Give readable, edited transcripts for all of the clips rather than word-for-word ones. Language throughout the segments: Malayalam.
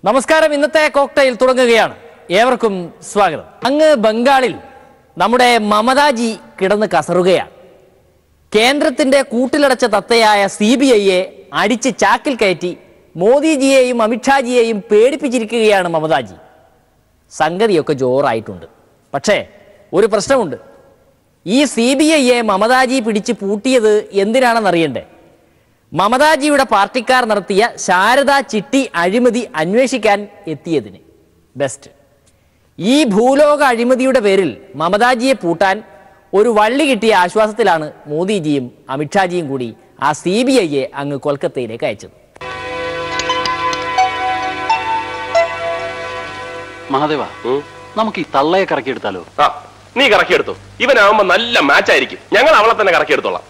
നമസ്കാരം. ഇന്നത്തെ കോക്ടെയിൽ തുടങ്ങുകയാണ്. ഏവർക്കും സ്വാഗതം. അങ്ങ് ബംഗാളിൽ നമ്മുടെ മമതാജി കിടന്ന് കസറുകയാണ്. കേന്ദ്രത്തിന്റെ കൂട്ടിലടച്ച തത്തയായ CBIയെ അടിച്ച് ചാക്കിൽ കയറ്റി മോദിജിയെയും അമിത്ഷാജിയെയും പേടിപ്പിച്ചിരിക്കുകയാണ് മമതാജി. സംഗതിയൊക്കെ ജോറായിട്ടുണ്ട്. പക്ഷേ ഒരു പ്രശ്നമുണ്ട്. ഈ CBIയെ മമതാജി പിടിച്ച് പൂട്ടിയത് എന്തിനാണെന്നറിയണ്ടേ? മമതാജിയുടെ പാർട്ടിക്കാർ നടത്തിയ ശാരദാ ചിട്ടി അഴിമതി അന്വേഷിക്കാൻ എത്തിയതിന്. ബെസ്റ്റ്. ഈ ഭൂലോക അഴിമതിയുടെ പേരിൽ മമതാജിയെ പൂട്ടാൻ ഒരു വള്ളി കിട്ടിയ ആശ്വാസത്തിലാണ് മോദിജിയും അമിത്ഷാജിയും കൂടി ആ CBIയെ അങ്ങ് കൊൽക്കത്തയിലേക്ക് അയച്ചത്. മഹാദേവ, നമുക്ക് ഈ തള്ളയെ കറക്കിയെടുത്താലോ? നീ കറക്കിയെടുത്തോ. ഇവനാവുമ്പോ നല്ല മാച്ച് ആയിരിക്കും. ഞങ്ങൾ അവളെ തന്നെ കറക്കിയെടുത്തോളാം.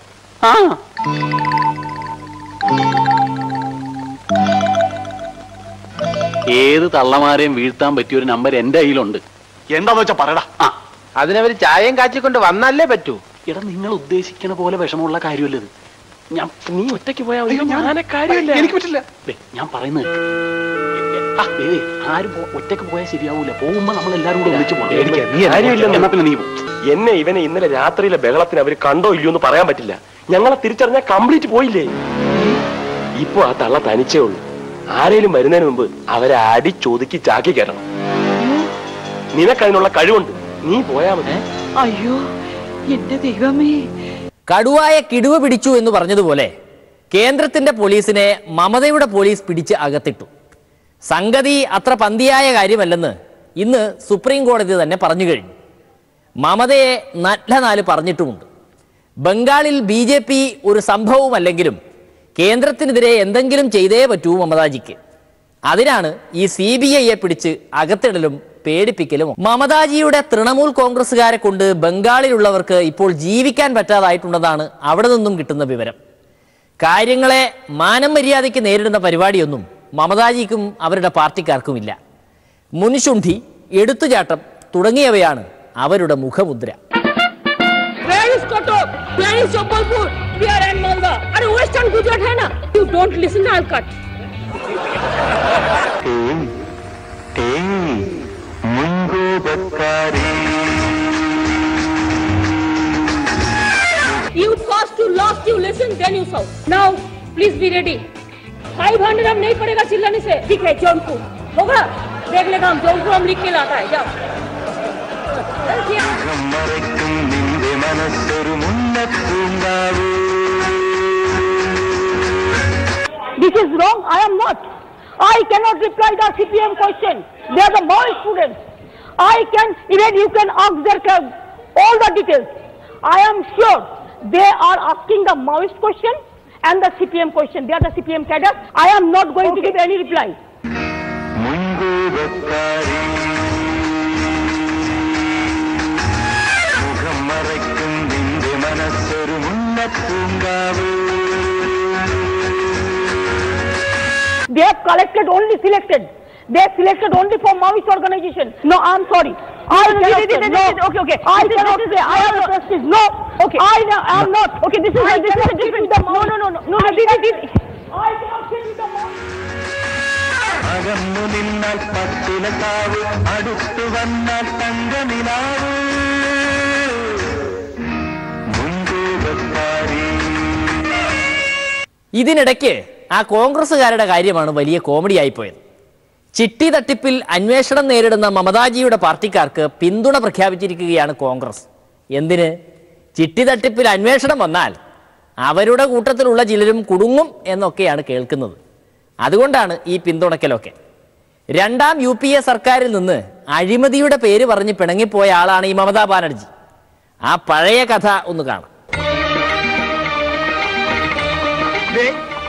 ഏത് തള്ളമാരെയും വീഴ്ത്താൻ പറ്റിയ ഒരു നമ്പർ എന്റെ കയ്യിലുണ്ട്. എന്താന്ന് വെച്ചാ പറയടാ. അതിനവര് ചായയും കാച്ചിക്കൊണ്ട് വന്നല്ലേ പറ്റൂ. എടാ, നിങ്ങൾ ഉദ്ദേശിക്കുന്ന പോലെ വിഷമമുള്ള കാര്യമല്ല ഇത്. നീ ഒറ്റയ്ക്ക് പോയാ എനിക്ക് പറ്റില്ല. ഞാൻ പറയുന്നത് ആരും ഒറ്റയ്ക്ക് പോയാൽ ശരിയാവൂല. പോകുമ്പോ നമ്മൾ എല്ലാരും കൂടെ ഒന്നിച്ചു പോകണം. എന്നെ ഇവനെ ഇന്നലെ രാത്രിയിലെ ബഹളത്തിന് അവര് കണ്ടോ ഇല്ലയോ എന്ന് പറയാൻ പറ്റില്ല. ഞങ്ങളെ തിരിച്ചറിഞ്ഞാൽ കംപ്ലീറ്റ് പോയില്ലേ. ഇപ്പൊ ആ തള്ള തനിച്ചേ ഉള്ളൂ. ആരേലും വരുന്നതിന് മുമ്പ് അവരെ അടിച്ചൊതുക്കി ചാക്കി കയറണം. നിനക്കതിനുള്ള കഴിവുണ്ട്. നീ പോയാ മതി. അയ്യോ എന്റെ ദൈവമേ. കടുവായ കിടുവ പിടിച്ചു എന്ന് പറഞ്ഞതുപോലെ കേന്ദ്രത്തിന്റെ പോലീസിനെ മമതയുടെ പോലീസ് പിടിച്ച് അകത്തിട്ടു. സംഗതി അത്ര പന്തിയായ കാര്യമല്ലെന്ന് ഇന്ന് സുപ്രീം കോടതി തന്നെ പറഞ്ഞു കഴിഞ്ഞു. മമതയെ നല്ല നാല് പറഞ്ഞിട്ടുമുണ്ട്. ബംഗാളിൽ BJP ഒരു സംഭവമല്ലെങ്കിലും കേന്ദ്രത്തിനെതിരെ എന്തെങ്കിലും ചെയ്തേ പറ്റൂ മമതാജിക്ക്. അതിനാണ് ഈ CBIയെ പിടിച്ച് അകത്തിടലും പേടിപ്പിക്കലും. മമതാജിയുടെ തൃണമൂൽ കോൺഗ്രസുകാരെ കൊണ്ട് ബംഗാളിലുള്ളവർക്ക് ഇപ്പോൾ ജീവിക്കാൻ പറ്റാതായിട്ടുണ്ടെന്നാണ് അവിടെ നിന്നും കിട്ടുന്ന വിവരം. കാര്യങ്ങളെ മാനം മര്യാദയ്ക്ക് നേരിടുന്ന പരിപാടിയൊന്നും മമതാജിക്കും അവരുടെ പാർട്ടിക്കാർക്കുമില്ല. മുൻശുണ്ഠി, എടുത്തുചാട്ടം തുടങ്ങിയവയാണ് അവരുടെ മുഖമുദ്ര. You first you lost, you listen, then you shout. Now, please be ready. 500 हम नहीं पड़ेगा चिल्लाने से. ठीक है, जौनपुर होगा. देख लेगा हम जौनपुर हम लिख के लाता है. जाओ. This is wrong. I am not. I cannot reply the CPM question. They are the Maoist students. I can, even you can ask their all the details. I am sure they are asking the Maoist question and the CPM question. They are the CPM cadres. I am not going to give any reply. They have collected only selected. They have selected only for Maoist organization. No, I am sorry. I cannot say. No. Okay. I cannot say. I have a prestige. No. Okay. I am not. Okay. This is a different. No. I cannot say with the Maoist. ഇതിനിടയ്ക്ക് ആ കോൺഗ്രസുകാരുടെ കാര്യമാണ് വലിയ കോമഡിയായിപ്പോയത്. ചിട്ടി തട്ടിപ്പിൽ അന്വേഷണം നേരിടുന്ന മമതാജിയുടെ പാർട്ടിക്കാർക്ക് പിന്തുണ പ്രഖ്യാപിച്ചിരിക്കുകയാണ് കോൺഗ്രസ്. എന്തിന്? ചിട്ടി തട്ടിപ്പിൽ അന്വേഷണം വന്നാൽ അവരുടെ കൂട്ടത്തിലുള്ള ചിലരും കുടുങ്ങും എന്നൊക്കെയാണ് കേൾക്കുന്നത്. അതുകൊണ്ടാണ് ഈ പിന്തുണയ്ക്കലൊക്കെ. രണ്ടാം UPA സർക്കാരിൽ നിന്ന് അഴിമതിയുടെ പേര് പറഞ്ഞ് പിണങ്ങിപ്പോയ ആളാണ് ഈ മമതാ ബാനർജി. ആ പഴയ കഥ ഒന്ന് കാണാം.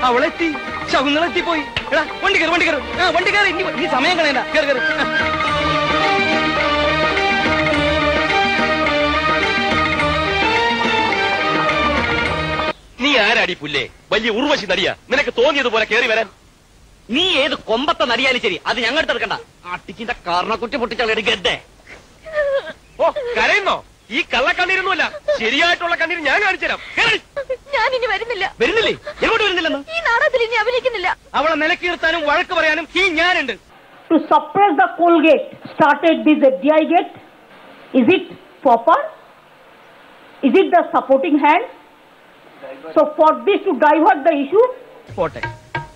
അവളെത്തി, ശകുങ്ങളെത്തിപ്പോയി. വണ്ടി കയറി ഇനി സമയം കളയണ്ട. കേറ്. നീ ആരാടി പുല്ലേ? വലിയ ഉർവശി നടിയാ. നിനക്ക് തോന്നിയതുപോലെ കേറി വരാൻ. നീ ഏത് കൊമ്പത്തെ നടിയാലും ശരി, അത് ഞങ്ങളുടെ എടുക്കണ്ട. അട്ടിക്കിന്റെ കാരണക്കുറ്റി പൊട്ടിച്ചാൽ ഗഡ്ഡേ. ഓ, കരയുന്നോ? ഈ കള്ളക്കണ്ണീരൊന്നുമല്ല, ശരിയായിട്ടുള്ള കണ്ണീര് ഞാൻ കാണിച്ചുതരാം. ഞാൻ ഇനി വരുന്നില്ല. വരുന്നില്ലേ? എങ്ങോട്ട് വരുന്നില്ലെന്ന്? ഈ നാടകത്തിൽ ഇനി അഭിനയിക്കുന്നില്ല. അവളെ നിലക്ക് നിർത്താനും വഴക്ക് പറയാനും ഈ ഞാനുണ്ട്. to suppress the coal gate started this FDI gate? Is it proper? Is it the supporting hand? So for this to divert the issue? പോട്ടെ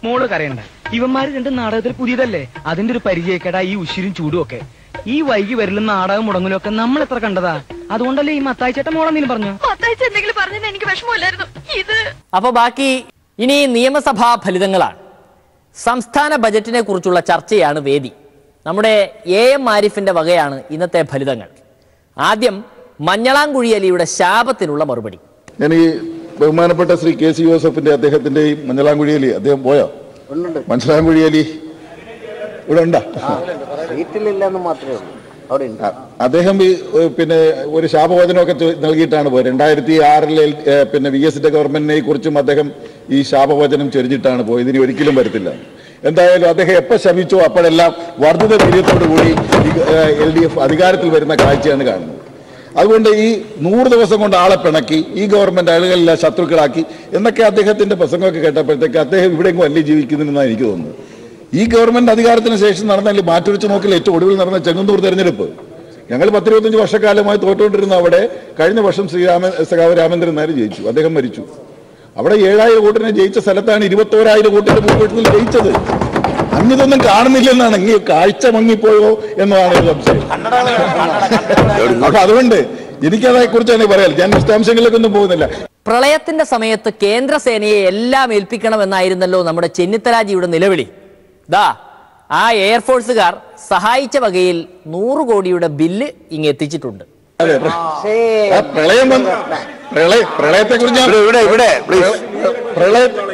മോള് കരയണ്ട. ഇവന്മാര് രണ്ട് നാടകത്തിൽ പുതിയതല്ലേ, അതിന്റെ ഒരു പരിചയക്കേടാ ഈ ഉശിരും ചൂടും ഒക്കെ. ഈ വൈകി വരലും നാടകം മുടങ്ങലും ഒക്കെ നമ്മൾ എത്ര കണ്ടതാ. അതുകൊണ്ടല്ലേ ഈ മത്തായി ചേട്ടൻ മോളെന്തെങ്കിലും പറഞ്ഞു. എന്തെങ്കിലും പറഞ്ഞാൽ എനിക്ക് വിഷമമില്ലായിരുന്നു. ഇത് അപ്പൊ ബാക്കി ഇനി നിയമസഭാ ഫലിതങ്ങളാണ്. സംസ്ഥാന ബജറ്റിനെ കുറിച്ചുള്ള ചർച്ചയാണ് വേദി. നമ്മുടെ AM ആരിഫിന്റെ വകയാണ് ഇന്നത്തെ ഫലിതങ്ങൾ. ആദ്യം മഞ്ഞളാംകുഴി അലിയുടെ ശാപത്തിനുള്ള മറുപടി. ഞാൻ ഈ ബഹുമാനപ്പെട്ട ശ്രീ KC ജോസഫിന്റെ അദ്ദേഹത്തിന്റെയും മഞ്ഞളാംകുഴി അലി അദ്ദേഹം പോയോ? മഞ്ഞളാംകുഴി അലി ഇവിടെ ഉണ്ടാ? അദ്ദേഹം പിന്നെ ഒരു ശാപവചനമൊക്കെ നൽകിയിട്ടാണ് പോയത്. 2006 പിന്നെ VS ഗവൺമെന്റിനെ കുറിച്ചും അദ്ദേഹം ഈ ശാപവചനം ചൊരിഞ്ഞിട്ടാണ് പോയത്. ഇനി ഒരിക്കലും വരത്തില്ല. എന്തായാലും അദ്ദേഹം എപ്പോൾ ശമിച്ചോ അപ്പോഴെല്ലാം വർദ്ധിത വീര്യത്തോടു കൂടി LDF അധികാരത്തിൽ വരുന്ന കാഴ്ചയാണ് കാണുന്നത്. അതുകൊണ്ട് ഈ 100 ദിവസം കൊണ്ട് ആളെ പിണക്കി ഈ ഗവൺമെന്റ് ആളുകളെല്ലാം ശത്രുക്കളാക്കി എന്നൊക്കെ അദ്ദേഹത്തിന്റെ പ്രസംഗമൊക്കെ കേട്ടപ്പോഴത്തേക്ക് അദ്ദേഹം ഇവിടെയെങ്കിലും അല്ലേ ജീവിക്കുന്നുണ്ടെന്നാണ് എനിക്ക് തോന്നുന്നത്. ഈ ഗവൺമെന്റ് അധികാരത്തിന് ശേഷം നടന്ന മാറ്റുവെച്ച് നോക്കിൽ ഏറ്റവും ഒടുവിൽ നടന്ന ചെങ്ങന്നൂർ തെരഞ്ഞെടുപ്പ് ഞങ്ങൾ 10-25 വർഷക്കാലമായി തോറ്റുകൊണ്ടിരുന്ന അവിടെ കഴിഞ്ഞ വർഷം സഖാവ് രാമേന്ദ്രൻ നായർ ജയിച്ചു. അദ്ദേഹം മരിച്ചു. അവിടെ 7000 വോട്ടിനെ ജയിച്ച സ്ഥലത്താണ് 21,000 വോട്ടിന്റെ ഭൂരിപക്ഷത്തിൽ ജയിച്ചത്. അങ്ങിതൊന്നും കാണുന്നില്ലെന്നാണ്. ഇങ്ങനെ കാഴ്ച മങ്ങിപ്പോയോ എന്നതാണ് സംശയം. അപ്പൊ അതുകൊണ്ട് എനിക്കതേ കുറിച്ചാണ് പറയാൻ. ഞാൻ വിശദാംശങ്ങളിലേക്കൊന്നും പോകുന്നില്ല. പ്രളയത്തിന്റെ സമയത്ത് കേന്ദ്രസേനയെ എല്ലാം ഏൽപ്പിക്കണമെന്നായിരുന്നല്ലോ നമ്മുടെ ചെന്നിത്തലാജിയുടെ നിലവിളി. ദാ ആ എയർഫോഴ്സുകാർ സഹായിച്ച വകയിൽ 100 കോടിയുടെ ബില്ല് ഇങ്ങെത്തിച്ചിട്ടുണ്ട്.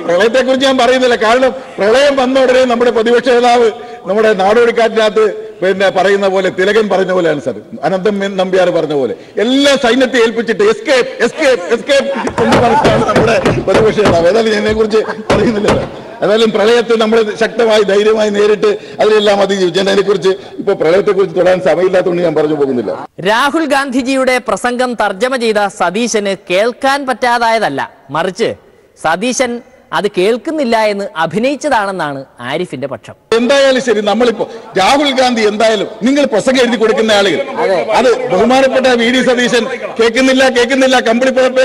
പ്രളയത്തെക്കുറിച്ച് ഞാൻ പറയുന്നില്ല. കാരണം പ്രളയം വന്ന ഉടനെ നമ്മുടെ പ്രതിപക്ഷ നേതാവ് നമ്മുടെ നാടോടിക്കാറ്റിനകത്ത് പിന്നെ പറയുന്ന പോലെ തിലകൻ പറഞ്ഞ പോലെയാണ് സാർ, അനന്തൻ നമ്പ്യാർ പറഞ്ഞ പോലെ എല്ലാം സൈന്യത്തെ ഏൽപ്പിച്ചിട്ട് എസ്കേപ്പ് എസ്കേപ്പ് എസ്കേപ്പ് എന്ന് പറഞ്ഞാണ് നമ്മുടെ പ്രതിപക്ഷ നേതാവ്. ഏതായാലും ഇതിനെ കുറിച്ച് പറയുന്നില്ല. ഏതായാലും പ്രളയത്തെ നമ്മൾ ശക്തമായി ധൈര്യമായി നേരിട്ട് അതിലെല്ലാം അതിജീവിച്ചു. ഞാൻ അതിനെക്കുറിച്ച് ഇപ്പൊ പ്രളയത്തെക്കുറിച്ച് തൊടാൻ സമയമില്ലാത്തതുകൊണ്ട് ഞാൻ പറഞ്ഞു പോകുന്നില്ല. രാഹുൽ ഗാന്ധിജിയുടെ പ്രസംഗം തർജ്ജമ ചെയ്ത സതീശന് കേൾക്കാൻ പറ്റാതായതല്ല, മറിച്ച് സതീശൻ അത് കേൾക്കുന്നില്ല എന്ന് അഭിനയിച്ചതാണെന്നാണ് ആരിഫിന്റെ പക്ഷം. എന്തായാലും ശരി, നമ്മളിപ്പോ രാഹുൽ ഗാന്ധി എന്തായാലും നിങ്ങൾ പ്രസംഗം എഴുതി കൊടുക്കുന്ന ആളുകൾ അത് ബഹുമാനപ്പെട്ട VD സതീശൻ കേൾക്കുന്നില്ല കമ്പിളിപ്പഴപ്പേ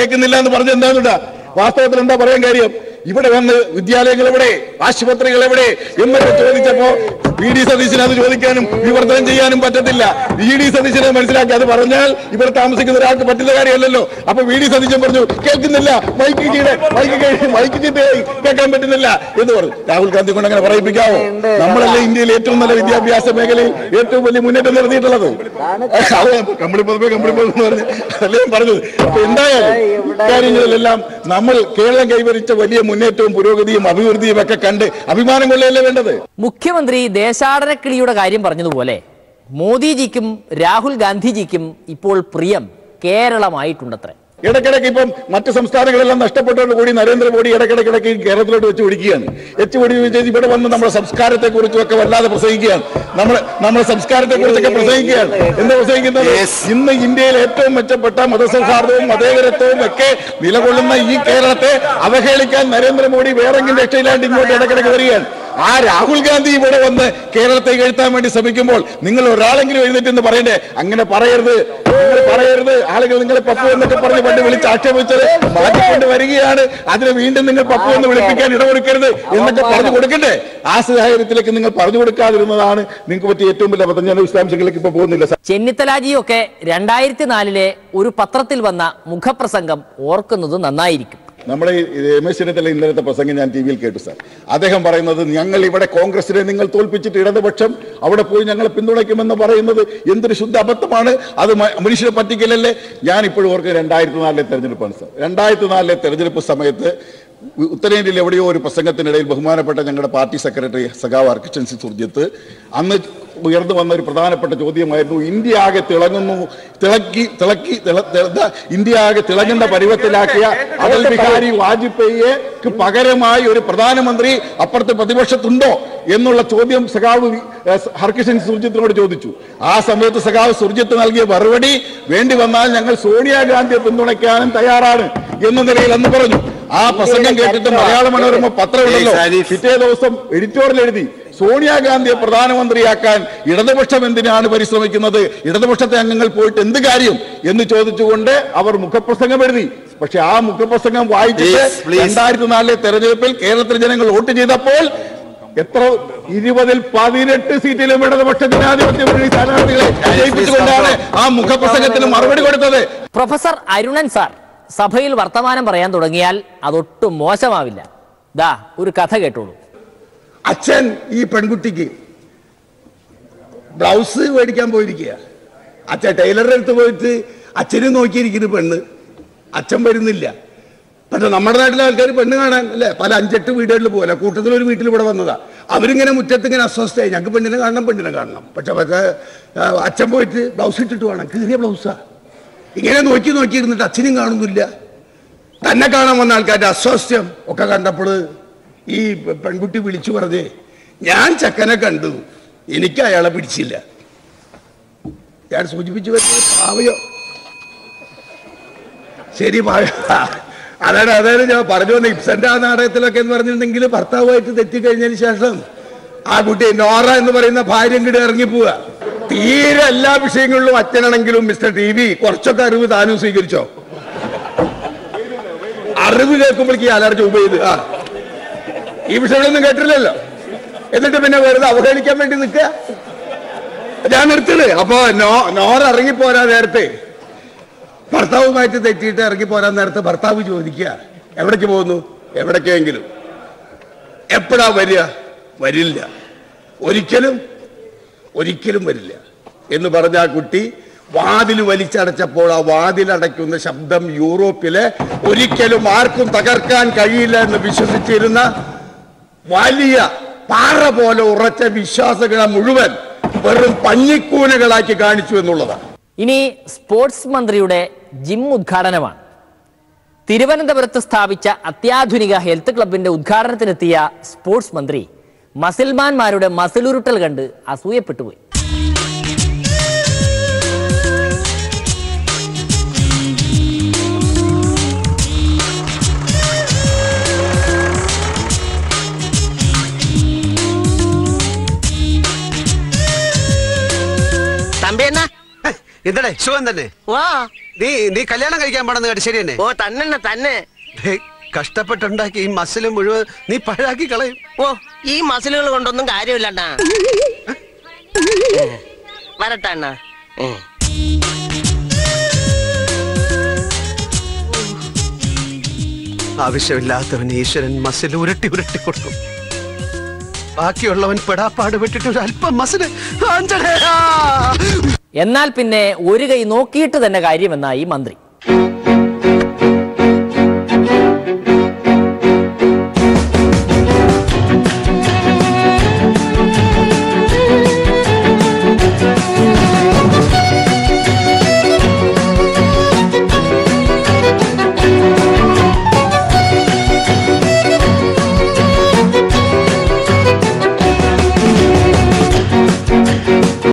കേൾക്കുന്നില്ല എന്ന് പറഞ്ഞ് എന്താന്നുണ്ടാ വാസ്തവത്തിൽ എന്താ പറയാൻ കാര്യം? ഇവിടെ വന്ന് വിദ്യാലയങ്ങൾ എവിടെ, ആശുപത്രികൾ എവിടെ എന്നൊക്കെ ചോദിച്ചപ്പോ VD സതീശന് അത് ചോദിക്കാനും വിവർത്തനം ചെയ്യാനും പറ്റത്തില്ല. VD സതീശനെ മനസ്സിലാക്കി അത് പറഞ്ഞാൽ ഇവിടെ താമസിക്കുന്ന ഒരാൾക്ക് പറ്റുന്ന കാര്യമല്ലല്ലോ. അപ്പൊ VD സതീശൻ പറഞ്ഞു കേൾക്കുന്നില്ല, മൈക്ക് കേൾക്കാൻ പറ്റുന്നില്ല എന്ന് പറഞ്ഞു. രാഹുൽ ഗാന്ധി കൊണ്ട് അങ്ങനെ പറയിപ്പിക്കാവോ? നമ്മളല്ലേ ഇന്ത്യയിൽ ഏറ്റവും നല്ല വിദ്യാഭ്യാസ മേഖലയിൽ ഏറ്റവും വലിയ മുന്നേറ്റം നടത്തിയിട്ടുള്ളത്. കമ്പിളിപ്പതപ്പേ എന്ന് പറഞ്ഞ് അതല്ലേ പറഞ്ഞത്. അപ്പൊ എന്തായാലും കാര്യങ്ങളിലെല്ലാം നമ്മൾ കേരളം കൈവരിച്ച വലിയ മുന്നേറ്റവും പുരോഗതിയും അഭിവൃദ്ധിയും ഒക്കെ കണ്ട് അഭിമാനം കൊള്ളയല്ലേ വേണ്ടത്. മുഖ്യമന്ത്രി ദേശാടനക്കിളിയുടെ കാര്യം പറഞ്ഞതുപോലെ മോദിജിക്കും രാഹുൽ ഗാന്ധിജിക്കും ഇപ്പോൾ പ്രിയം കേരളമായിട്ടുണ്ടത്രേ. ഇടയ്ക്കിടയ്ക്ക് ഇപ്പം മറ്റ് സംസ്ഥാനങ്ങളെല്ലാം നഷ്ടപ്പെട്ടോട് കൂടി നരേന്ദ്രമോദി ഇടയ്ക്കിടയ്ക്ക് കേരളത്തിലോട്ട് വെച്ച് പിടിക്കുകയാണ്. ഇവിടെ വന്ന് നമ്മുടെ സംസ്കാരത്തെ കുറിച്ചൊക്കെ വല്ലാതെ പ്രസംഗിക്കുകയാണ്. നമ്മുടെ സംസ്കാരത്തെ കുറിച്ചൊക്കെ പ്രസംഗിക്കുകയാണ്. എന്താ പ്രസംഗിക്കുന്നത്? ഇന്ന് ഇന്ത്യയിൽ ഏറ്റവും മെച്ചപ്പെട്ട മതസൗഹാർദ്ദവും മതേതരത്വവും ഒക്കെ നിലകൊള്ളുന്ന ഈ കേരളത്തെ അവഹേളിക്കാൻ നരേന്ദ്രമോദി വേറെങ്കിലും രക്ഷയില്ലാണ്ട് ഇങ്ങോട്ട് ഇടയ്ക്കിടയ്ക്ക് വരികയാണ്. ആ രാഹുൽ ഗാന്ധി ഇവിടെ വന്ന് കേരളത്തെ എഴുത്താൻ വേണ്ടി ശ്രമിക്കുമ്പോൾ നിങ്ങൾ ഒരാളെങ്കിലും എഴുന്നേറ്റെന്ന് പറയണ്ടേ? അങ്ങനെ പറയരുത്. ആളുകൾ നിങ്ങളെ പപ്പു എന്നൊക്കെ പറഞ്ഞ് പണ്ട് വിളിച്ച് ആക്ഷേപിച്ചത് മാറ്റിക്കൊണ്ട് വരികയാണ്. അതിനെ വീണ്ടും നിങ്ങൾ പപ്പു എന്ന് വിളിപ്പിക്കാൻ ഇടകൊടുക്കരുത് എന്നൊക്കെ പറഞ്ഞു കൊടുക്കണ്ടേ? ആ സാഹചര്യത്തിലേക്ക് നിങ്ങൾ പറഞ്ഞു കൊടുക്കാതിരുന്നതാണ് നിങ്ങൾക്ക് പറ്റിയ ഏറ്റവും വലിയ അബദ്ധം. ഞാൻ വിശദാംശങ്ങളിലേക്ക് ഇപ്പൊ പോകുന്നില്ല. ചെന്നിത്തലാജിയൊക്കെ 2004 ഒരു പത്രത്തിൽ വന്ന മുഖപ്രസംഗം ഓർക്കുന്നത് നന്നായിരിക്കും. നമ്മുടെ രമേശ് ചെന്നിത്തല ഇന്നലത്തെ പ്രസംഗം ഞാൻ TV യിൽ കേട്ടു സാർ. അദ്ദേഹം പറയുന്നത് ഞങ്ങൾ ഇവിടെ കോൺഗ്രസിനെ നിങ്ങൾ തോൽപ്പിച്ചിട്ട് ഇടതുപക്ഷം അവിടെ പോയി ഞങ്ങളെ പിന്തുണയ്ക്കുമെന്ന് പറയുന്നത് എന്തൊരു ശുദ്ധ അബദ്ധമാണ്. അത് മനുഷ്യരെ പറ്റിക്കലല്ലേ. ഞാൻ ഇപ്പോഴും ഓർക്കുന്നത് 2004 തെരഞ്ഞെടുപ്പാണ് സാർ. 2004 തെരഞ്ഞെടുപ്പ് സമയത്ത് ഉത്തരേന്ത്യയിൽ എവിടെയോ ഒരു പ്രസംഗത്തിനിടയിൽ ബഹുമാനപ്പെട്ട ഞങ്ങളുടെ പാർട്ടി സെക്രട്ടറി സഖാവ് ഹർകിഷൻ സിംഗ് സുർജിത്ത് അന്ന് ഉയർന്നു വന്ന ഒരു പ്രധാനപ്പെട്ട ചോദ്യമായിരുന്നു, ഇന്ത്യ ആകെ ഇന്ത്യ ആകെ തിളങ്ങുന്ന പരുവത്തിലാക്കിയ അടൽ ബിഹാരി വാജ്പേയിക്ക് പകരമായി ഒരു പ്രധാനമന്ത്രി അപ്പുറത്തെ പ്രതിപക്ഷത്തുണ്ടോ എന്നുള്ള ചോദ്യം സഖാവ് ഹർകിഷൻ സുർജിത്തിനോട് ചോദിച്ചു. ആ സമയത്ത് സഖാവ് സുർജിത്ത് നൽകിയ മറുപടി വേണ്ടി വന്നാൽ ഞങ്ങൾ സോണിയാഗാന്ധിയെ പിന്തുണയ്ക്കാനും തയ്യാറാണ് എന്ന നിലയിൽ അന്ന് പറഞ്ഞു. ആ പ്രസംഗം കേട്ടിട്ട് മലയാള മനോരമ പത്രമുണ്ടല്ലോ പിറ്റേ ദിവസം എഡിറ്റോറിയൽ എഴുതി സോണിയാഗാന്ധിയെ പ്രധാനമന്ത്രിയാക്കാൻ ഇടതുപക്ഷം എന്തിനാണ് പരിശ്രമിക്കുന്നത്? ഇടതുപക്ഷത്തെ അംഗങ്ങൾ പോയിട്ട് എന്ത് കാര്യം എന്ന് ചോദിച്ചുകൊണ്ട് അവർ മുഖപ്രസംഗം എഴുതി. പക്ഷെ ആ മുഖപ്രസംഗം വായിച്ചിട്ട് 2004 തെരഞ്ഞെടുപ്പിൽ കേരളത്തിലെ ജനങ്ങൾ വോട്ട് ചെയ്തപ്പോൾ എത്ര 20-18 സീറ്റിലും ഇടതുപക്ഷ ജനാധിപത്യ മുന്നണി സ്ഥാനാർത്ഥികളെ ജയിപ്പിച്ചുകൊണ്ടാണ് ആ മുഖപ്രസംഗത്തിന് മറുപടി കൊടുത്തത്. പ്രൊഫസർ അരുണൻ സാർ സഭയിൽ വർത്തമാനം പറയാൻ തുടങ്ങിയാൽ അതൊട്ടും മോശമാവില്ല. ദാ ഒരു കഥ കേട്ടോളൂ. അച്ഛൻ ഈ പെൺകുട്ടിക്ക് ബ്ലൗസ് മേടിക്കാൻ പോയിരിക്കുക. അച്ഛൻ ടൈലറുടെ അടുത്ത് പോയിട്ട് അച്ഛനും നോക്കിയിരിക്കുന്നു പെണ്ണ്. അച്ഛൻ വരുന്നില്ല. പക്ഷെ നമ്മുടെ നാട്ടിലെ ആൾക്കാർ പെണ്ണ് കാണാൻ അല്ലേ പല 5-8 വീടുകളിൽ പോലെ കൂട്ടത്തിൽ ഒരു വീട്ടിൽ ഇവിടെ വന്നതാ. അവരിങ്ങനെ മുറ്റത്ത് ഇങ്ങനെ അസ്വസ്ഥയായി, ഞങ്ങൾക്ക് പെണ്ണിനെ കാണണം. പക്ഷെ അച്ഛൻ പോയിട്ട് ബ്ലൗസ് ഇട്ടിട്ട് വേണം, കീറിയ ബ്ലൗസാ. ഇങ്ങനെ നോക്കിയിരുന്നിട്ട് അച്ഛനും കാണുന്നില്ല. തന്നെ കാണാൻ വന്ന ആൾക്കാരുടെ അസ്വാസ്ഥ്യം ഒക്കെ കണ്ടപ്പോൾ ഈ പെൺകുട്ടി വിളിച്ചു പറഞ്ഞേ, ഞാൻ ചെക്കനെ കണ്ടു, എനിക്ക് അയാളെ പിടിച്ചില്ല. ഞാൻ സൂചിപ്പിച്ചു വരുന്നത് പാവയോ ശരി അതായത് ഞാൻ പറഞ്ഞു വന്ന ഇബ്സന്റെ ആ നാടകത്തിലൊക്കെ എന്ന് പറഞ്ഞിട്ടുണ്ടെങ്കിൽ ഭർത്താവുമായിട്ട് തെറ്റിക്കഴിഞ്ഞതിന് ശേഷം ആ കുട്ടി നോറ എന്ന് പറയുന്ന ഭാര്യ ഇങ്ങോട്ട് ഇറങ്ങിപ്പോവുക. തീരെ എല്ലാ വിഷയങ്ങളിലും അച്ഛനാണെങ്കിലും മിസ്റ്റർ TV കുറച്ചൊക്കെ അറിവ് താനും സ്വീകരിച്ചോ? അറിവ് കേൾക്കുമ്പോഴേക്ക് അലർജി ഉപയോഗിത് ഈ വിഷയങ്ങളൊന്നും കേട്ടില്ലല്ലോ. എന്നിട്ട് പിന്നെ വെറുതെ അവഹേളിക്കാൻ വേണ്ടി നിൽക്കുക. ഞാൻ നിർത്തത്. അപ്പൊ നോറ ഇറങ്ങിപ്പോരാ നേരത്തെ, ഭർത്താവുമായിട്ട് തെറ്റിയിട്ട് ഇറങ്ങിപ്പോരാൻ നേരത്തെ ഭർത്താവ് ചോദിക്കുക, എവിടേക്ക് പോകുന്നു? എവിടേക്കെങ്കിലും. എപ്പോഴാ വരിക? വരില്ല, ഒരിക്കലും വരില്ല എന്ന് പറഞ്ഞ ആ കുട്ടി വാതിൽ വലിച്ചടച്ചപ്പോൾ ആ വാതിലടയ്ക്കുന്ന ശബ്ദം യൂറോപ്പിലെ ഒരിക്കലും ആർക്കും തകർക്കാൻ കഴിയില്ല എന്ന് വിശ്വസിച്ചിരുന്ന വലിയ പാറ പോലെ ഉറച്ച വിശ്വാസങ്ങളെ മുഴുവൻ വെറും പഞ്ഞിക്കൂനകളാക്കി കാണിച്ചു എന്നുള്ളതാണ്. ഇനി സ്പോർട്സ് മന്ത്രിയുടെ ജിം ഉദ്ഘാടനമാണ്. തിരുവനന്തപുരത്ത് സ്ഥാപിച്ച അത്യാധുനിക ഹെൽത്ത് ക്ലബിന്റെ ഉദ്ഘാടനത്തിനെത്തിയ സ്പോർട്സ് മന്ത്രി മസിൽമാന്മാരുടെ മസിലുരുട്ടൽ കണ്ട് അസൂയപ്പെട്ടുപോയി. എന്തടേ സുഖം തന്നെ? നീ കല്യാണം കഴിക്കാൻ പോണെന്ന് കേട്ട് ശരി തന്നെ? ഓ തന്നെ കഷ്ടപ്പെട്ടുണ്ടാക്കി ഈ മസില് മുഴുവൻ നീ പഴാക്കി കളയും. ഓ ഈ മസിലുകൾ കൊണ്ടൊന്നും കാര്യമില്ലണ്ണ. വരട്ടെ അണ്ണ. ആവശ്യമില്ലാത്തവൻ ഈശ്വരൻ മസിൽ ഉരുട്ടി കൊടുക്കും. ബാക്കിയുള്ളവൻ പെടാപ്പാട് വിട്ടിട്ട് ഒരു അല്പം മസില്. എന്നാൽ പിന്നെ ഒരു കൈ നോക്കിയിട്ട് തന്നെ കാര്യമെന്നായി മന്ത്രി.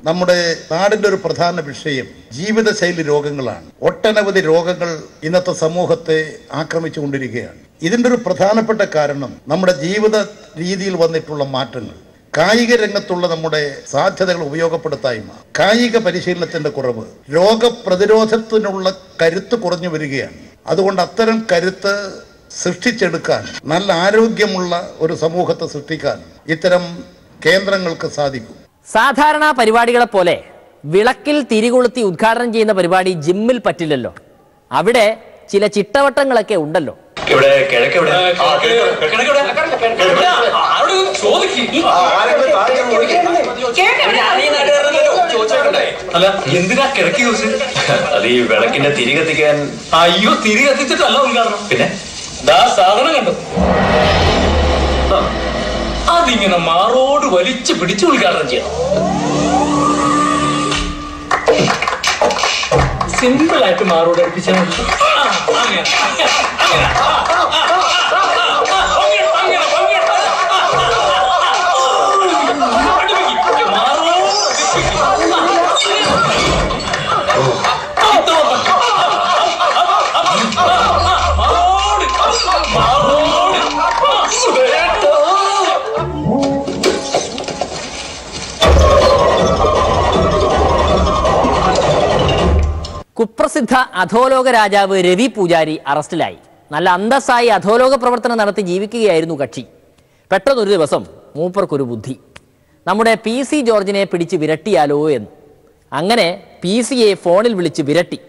നമ്മുടെ നാടിന്റെ ഒരു പ്രധാന വിഷയം ജീവിതശൈലി രോഗങ്ങളാണ്. ഒട്ടനവധി രോഗങ്ങൾ ഇന്നത്തെ സമൂഹത്തെ ആക്രമിച്ചുകൊണ്ടിരിക്കുകയാണ്. ഇതിന്റെ ഒരു പ്രധാനപ്പെട്ട കാരണം നമ്മുടെ ജീവിത രീതിയിൽ വന്നിട്ടുള്ള മാറ്റങ്ങൾ, കായിക രംഗത്തുള്ള നമ്മുടെ സാധ്യതകൾ ഉപയോഗപ്പെടുത്തായ്മ, കായിക പരിശീലനത്തിന്റെ കുറവ്, രോഗപ്രതിരോധത്തിനുള്ള കരുത്ത് കുറഞ്ഞു വരികയാണ്. അതുകൊണ്ട് അത്തരം കരുത്ത് സൃഷ്ടിച്ചെടുക്കാൻ, നല്ല ആരോഗ്യമുള്ള ഒരു സമൂഹത്തെ സൃഷ്ടിക്കാൻ ഇത്തരം കേന്ദ്രങ്ങൾക്ക് സാധിക്കും. സാധാരണ പരിപാടികളെ പോലെ വിളക്കിൽ തിരികൊളുത്തി ഉദ്ഘാടനം ചെയ്യുന്ന പരിപാടി ജിമ്മിൽ പറ്റില്ലല്ലോ. അവിടെ ചില ചിട്ടവട്ടങ്ങളൊക്കെ ഉണ്ടല്ലോ. അല്ല എന്തിനാ കിഴക്കി യൂസ്? അത് ഈ വിളക്കിന്റെ തിരി കത്തിക്കാൻ. അയ്യോ തിരി കത്തിച്ചിട്ടല്ല ഉദ്ഘാടനം. പിന്നെ സാധനം കണ്ടു, അതിങ്ങനെ മാറോട് വലിച്ചു പിടിച്ച് ഉദ്ഘാടനം ചെയ്യണം. സിമ്പിൾ ആയിട്ട് മാറോട് അടുപ്പിച്ചാൽ മതി. പ്രസിദ്ധ അധോലോക രാജാവ് രവി പൂജാരി അറസ്റ്റിലായി. നല്ല അന്തസ്സായി അധോലോക പ്രവർത്തനം നടത്തി ജീവിക്കുകയായിരുന്നു കക്ഷി. പെട്ടെന്നൊരു ദിവസം മൂപ്പർക്കൊരു ബുദ്ധി, നമ്മുടെ PC ജോർജിനെ പിടിച്ച് വിരട്ടിയാലോ എന്ന്. അങ്ങനെ PCയെ ഫോണിൽ വിളിച്ച് വിരട്ടി.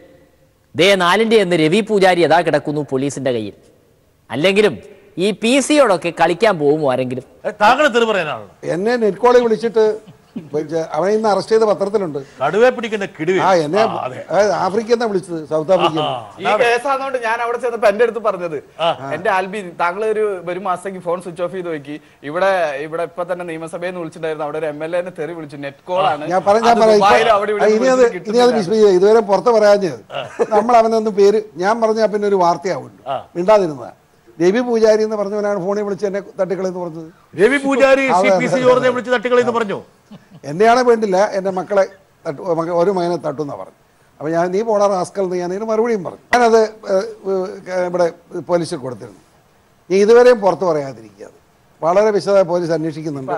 ദേ 4ന്റെ എന്ന് രവി പൂജാരി അതാ കിടക്കുന്നു പോലീസിന്റെ കയ്യിൽ. അല്ലെങ്കിലും ഈ PCയോടൊക്കെ കളിക്കാൻ പോകുമോ ആരെങ്കിലും? താങ്കൾ തെറി പറയാനാണ്. എന്നെ നെറ്റ് കോളിൽ വിളിച്ചിട്ട് അവനെ ഇന്ന് അറസ്റ്റ് ചെയ്ത പത്രത്തിലുണ്ട്. കടുവയെ പിടിക്കുന്ന കിടുവ. എന്നെ ആഫ്രിക്കന്നാ വിളിച്ചത്, സൗത്ത് ആഫ്രിക്ക. ഈ കേസാണെന്നുകൊണ്ട് ഞാൻ അവിടെ ചെന്നപ്പോ എന്റെ അടുത്ത് പറഞ്ഞത്, എന്റെ ആൽബിൻ താങ്കൾ ഒരു മാസത്തേക്ക് ഫോൺ സ്വിച്ച് ഓഫ് ചെയ്ത് നോക്കി. ഇവിടെ ഇപ്പൊ തന്നെ നിയമസഭയിൽ നിന്ന് വിളിച്ചിട്ടുണ്ടായിരുന്നു, അവിടെ ഒരു MLA തെറി വിളിച്ചു. നെറ്റ് കോൾ ആണ്. ഞാൻ ഇതുവരെ പുറത്ത് പറയാഞ്ഞത് നമ്മൾ അവനൊന്നും പേര് ഞാൻ പറഞ്ഞാൽ പിന്നെ ഒരു വാർത്തയാവുള്ളൂ, മിണ്ടാതിരുന്നതാ. രവി പൂജാരി എന്ന് പറഞ്ഞവനാണ് ഫോണിൽ വിളിച്ച് എന്നെ തട്ടിക്കളെന്ന് പറഞ്ഞത്. രവി പൂജാരി PC ജോർജിനെ വിളിച്ച് തട്ടിക്കളെന്ന് പറഞ്ഞു. എന്നെയാണ് വേണ്ടില്ല, എന്റെ മക്കളെ ഒരു മകനെ തട്ടുന്ന പറഞ്ഞു. അപ്പൊ ഞാൻ നീ പോടാ റാസ്കൽ എന്ന് ഞാൻ ഇതിന് മറുപടിയും പറഞ്ഞു. ഞാനത് ഇവിടെ പോലീസിൽ കൊടുത്തിരുന്നു. നീ ഇതുവരെയും പുറത്ത് പറയാതിരിക്കുക. വളരെ വിശദമായി പോലീസ് അന്വേഷിക്കുന്നുണ്ട്.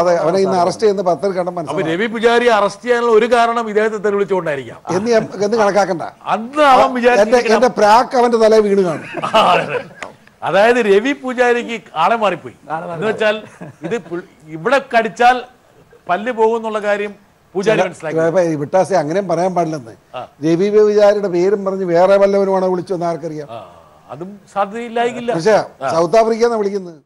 അതെ, അവനെ ഇന്ന് അറസ്റ്റ് ചെയ്യുന്ന പത്രത്തിൽ കണ്ട മനസ്സിലായി. രവി പൂജാരി അറസ്റ്റ് ചെയ്യാനുള്ള ഒരു കാരണം ഇദ്ദേഹത്തെ തെറി വിളിച്ചുകൊണ്ടായിരിക്കാം എന്ന് കണക്കാക്കണ്ട. എന്റെ പ്രാക്ക് അവന്റെ തലയിൽ വീണ് കാണും. അതായത് രവി പൂജാരിക്ക് ആളെ മാറിപ്പോയി എന്ന് വെച്ചാൽ ഇത് ഇവിടെ കടിച്ചാൽ പല്ല് പോകുന്നുള്ള കാര്യം പൂജാരി മനസ്സിലാക്കി. വിട്ടാസെ അങ്ങനെയും പറയാൻ പാടില്ലെന്ന്. രവി പൂജാരിയുടെ പേരും പറഞ്ഞ് വേറെ വല്ലവരുമാണോ വിളിച്ചോന്ന് ആർക്കറിയാം? അതും സാധ്യതയില്ലായില്ല. പക്ഷേ സൗത്ത് ആഫ്രിക്കന്നാണ് വിളിക്കുന്നത്.